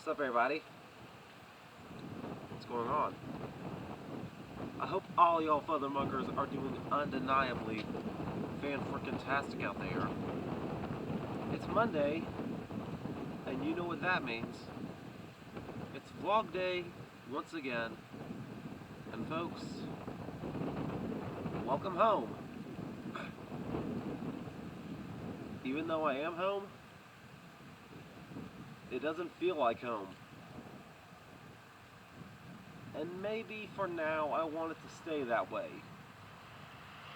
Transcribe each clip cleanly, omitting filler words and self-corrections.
What's up, everybody? What's going on? I hope all y'all feathermunkers are doing undeniably fan-frickin-tastic out there. It's Monday, and you know what that means. It's vlog day once again, and folks, welcome home. Even though I am home, it doesn't feel like home. And maybe for now I want it to stay that way.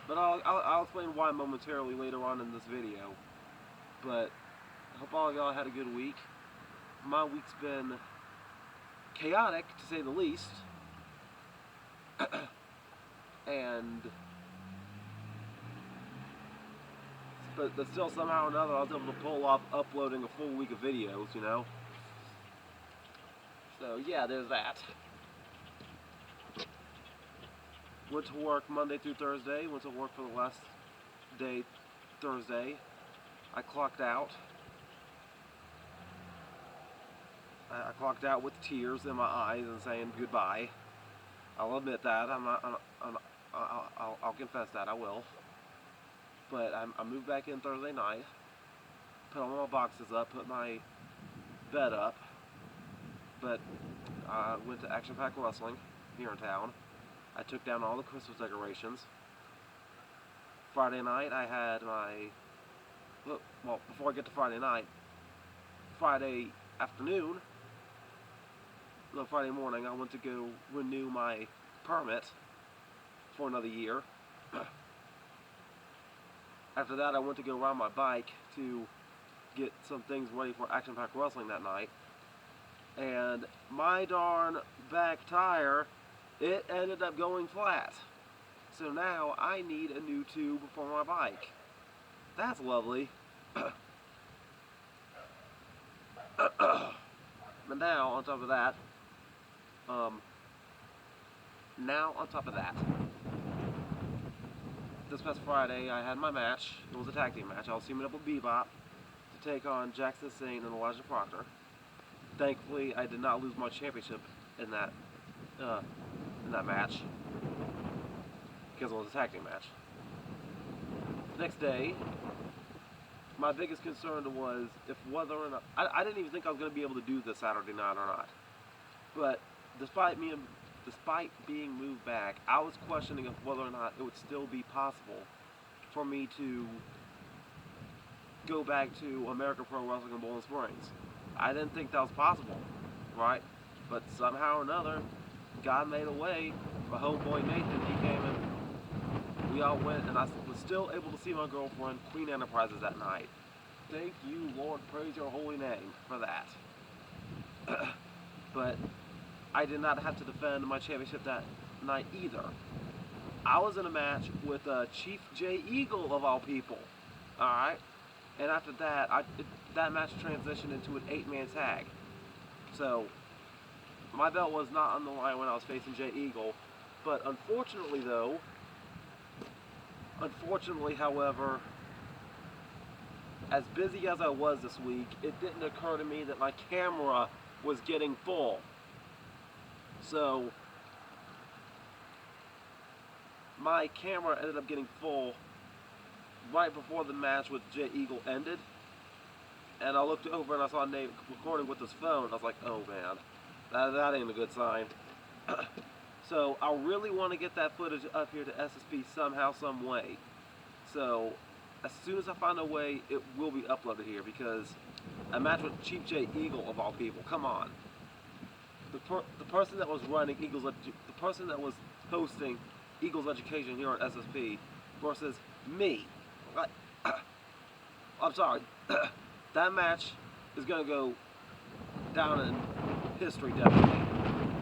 But I'll explain why momentarily later on in this video. But I hope all of y'all had a good week. My week's been chaotic, to say the least. But still, somehow or another, I was able to pull off uploading a full week of videos, you know? So, yeah, there's that. Went to work Monday through Thursday. Went to work for the last day, Thursday. I clocked out. I clocked out with tears in my eyes and saying goodbye. I'll admit that. I'll confess that. I will. But I moved back in Thursday night. Put all my boxes up. Put my bed up. But I went to Action Pack Wrestling here in town. I took down all the Christmas decorations. Friday night I had my, well, before I get to Friday night, Friday afternoon, no, Friday morning, I went to go renew my permit for another year. After that, I went to go ride my bike to get some things ready for Action Pack Wrestling that night. And my darn back tire, it ended up going flat. So now I need a new tube for my bike. That's lovely. But now, on top of that, this past Friday I had my match. It was a tag team match. I was teaming up with Bebop to take on Jackson Sane and Elijah Proctor. Thankfully, I did not lose my championship in that match, because it was a tag team match. The next day, my biggest concern was if whether or not, I didn't even think I was going to be able to do this Saturday night or not. But despite being moved back, I was questioning if whether or not it would still be possible for me to go back to American Pro Wrestling in Bowling Springs. I didn't think that was possible, right? But somehow or another, God made a way. My homeboy Nathan, he came and we all went, and I was still able to see my girlfriend, Queen Enterprises, that night. Thank you, Lord, praise your holy name for that. But I did not have to defend my championship that night either. I was in a match with Chief J Eagle, of all people. Alright? And after that, that match transitioned into an 8-man tag. So, my belt was not on the line when I was facing Jay Eagle, but unfortunately, however, as busy as I was this week, it didn't occur to me that my camera was getting full. So, my camera ended up getting full right before the match with Jay Eagle ended, and I looked over and I saw Nate recording with his phone. I was like, oh man. That ain't a good sign. So I really want to get that footage up here to SSP somehow, some way. So as soon as I find a way, it will be uploaded here, because a match with Chief J Eagle, of all people. Come on. The person that was running the person that was hosting Eagles Education here on SSP versus me. I'm sorry. That match is gonna go down in history, definitely.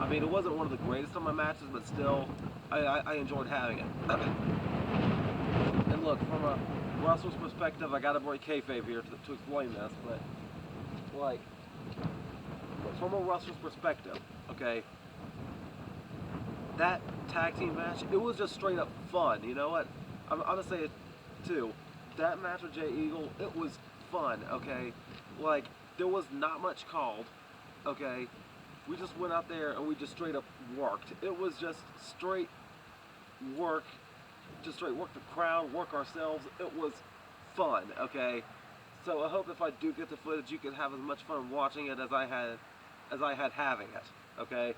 I mean, it wasn't one of the greatest of my matches, but still, I enjoyed having it. And look, from a wrestler's perspective, I gotta break kayfabe here to explain this, but, like, from a wrestler's perspective, okay, that tag team match, it was just straight up fun, you know what? I'm gonna say it, too. That match with Jay Eagle, it was fun, okay? Like, there was not much called. okay? We just went out there and we just straight up worked. It was just straight work, just straight work the crowd, work ourselves. It was fun, okay? So I hope if I do get the footage, you can have as much fun watching it as I had having it, okay?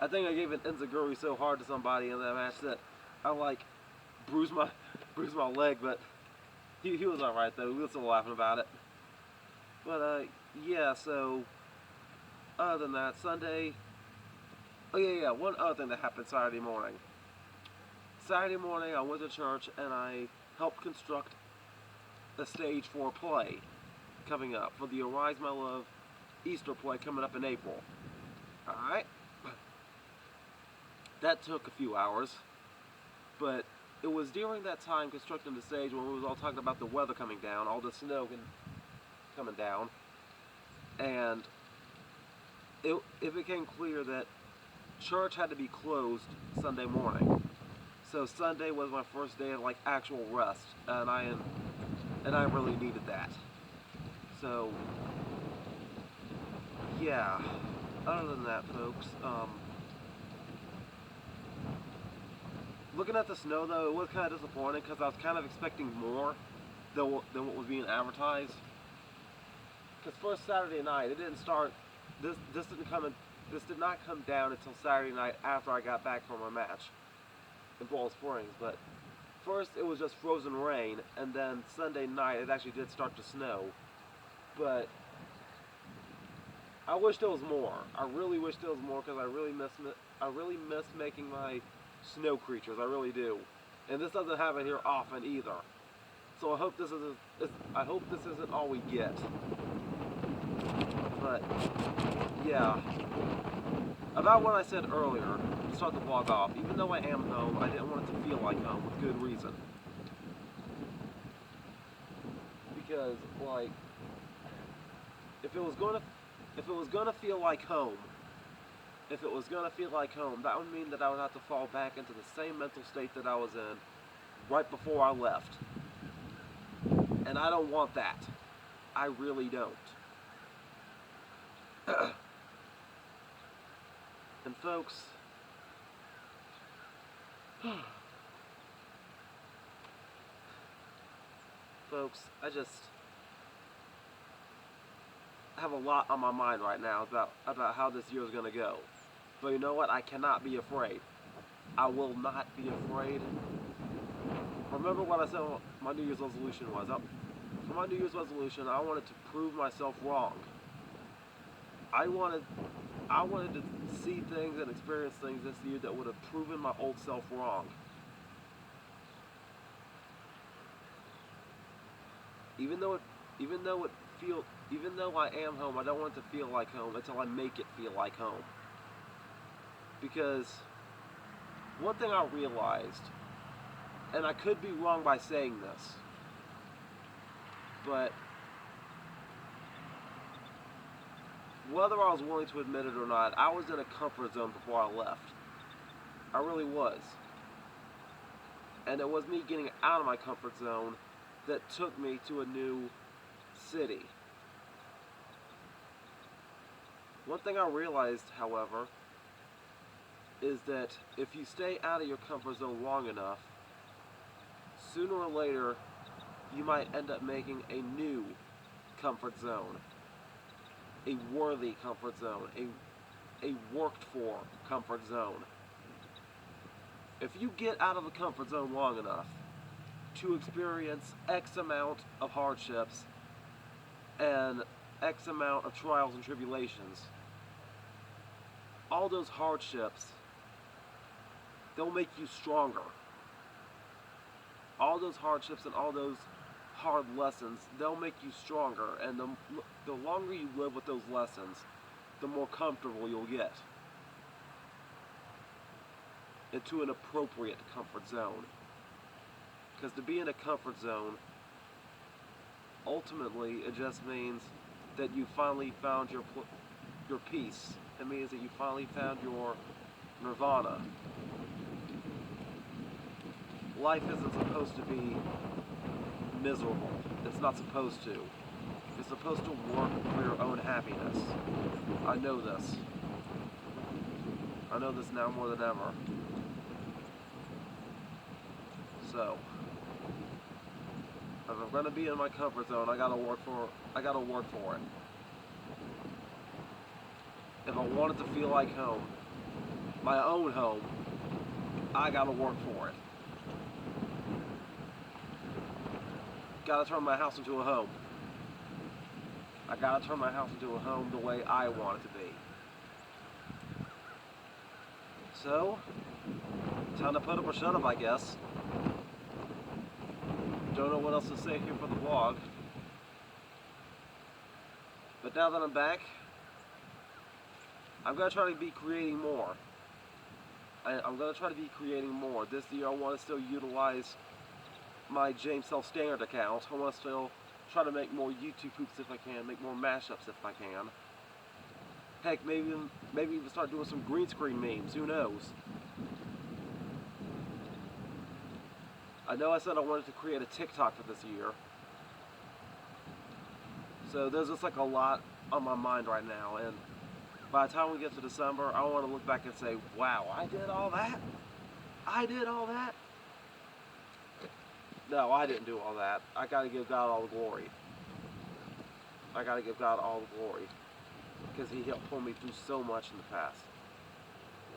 I think I gave an enziguri so hard to somebody in that match that I like bruised my leg, but he was alright though. We were still laughing about it. But yeah, so other than that, Sunday. Oh yeah, one other thing that happened Saturday morning. Saturday morning I went to church and I helped construct a stage for a play coming up for the Arise My Love Easter play coming up in April. Alright? That took a few hours, but it was during that time constructing the stage when we was all talking about the weather coming down, all the snow coming down, and it became clear that church had to be closed Sunday morning. So Sunday was my first day of like actual rest, and I really needed that. So yeah. Other than that, folks, looking at the snow though, it was kind of disappointing because I was kind of expecting more than what was being advertised. Because first Saturday night, it didn't start. This did not come down until Saturday night after I got back from my match in Ball Springs. But first it was just frozen rain, and then Sunday night it actually did start to snow. But I wish there was more. I really wish there was more because I really miss making my snow creatures. I really do. And this doesn't happen here often either. So I hope this isn't all we get. But yeah, about what I said earlier to start the vlog off. Even though I am home, I didn't want it to feel like home with good reason. Because like, if it was gonna feel like home, that would mean that I would have to fall back into the same mental state that I was in right before I left. And I don't want that. I really don't. And folks, I just have a lot on my mind right now about how this year is going to go. But you know what? I cannot be afraid. I will not be afraid. Remember what I said my New Year's resolution was. For my New Year's resolution, I wanted to prove myself wrong. I wanted to see things and experience things this year that would have proven my old self wrong. Even though I am home, I don't want it to feel like home until I make it feel like home. Because one thing I realized, and I could be wrong by saying this, but whether I was willing to admit it or not, I was in a comfort zone before I left. I really was. And it was me getting out of my comfort zone that took me to a new city. One thing I realized, however, is that if you stay out of your comfort zone long enough, sooner or later, you might end up making a new comfort zone. A worthy comfort zone. A worked for comfort zone. If you get out of the comfort zone long enough to experience X amount of hardships and X amount of trials and tribulations, all those hardships, they'll make you stronger. All those hardships and all those hard lessons, they'll make you stronger, and the longer you live with those lessons, the more comfortable you'll get into an appropriate comfort zone. Because to be in a comfort zone, ultimately, it just means that you finally found your peace. It means that you finally found your nirvana. Life isn't supposed to be miserable. It's not supposed to. You're supposed to work for your own happiness. I know this. I know this now more than ever. So, if I'm gonna be in my comfort zone, I gotta work for it. If I want it to feel like home, my own home, I gotta work for it. Gotta turn my house into a home. I gotta turn my house into a home the way I want it to be. So, time to put up or shut up, I guess. Don't know what else to say here for the vlog. But now that I'm back, I'm gonna try to be creating more. I'm gonna try to be creating more. This year I want to still utilize my James SelfStandard account. I want to still try to make more YouTube hoops if I can, make more mashups if I can. Heck, maybe even start doing some green screen memes, who knows? I know I said I wanted to create a TikTok for this year. So there's just like a lot on my mind right now, and by the time we get to December, I want to look back and say, wow, I did all that? I did all that? No, I didn't do all that. I gotta give God all the glory. I gotta give God all the glory. Because He helped pull me through so much in the past.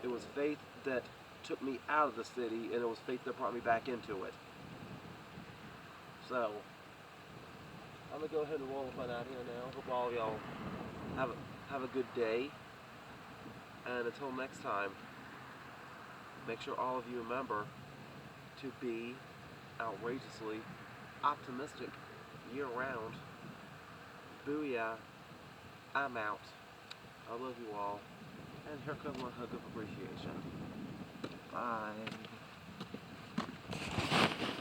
It was faith that took me out of the city, and it was faith that brought me back into it. So, I'm gonna go ahead and roll up on out here now. Hope all of y'all have a good day. And until next time, make sure all of you remember to be outrageously optimistic year-round. Booyah. I'm out. I love you all. And here comes my hug of appreciation. Bye.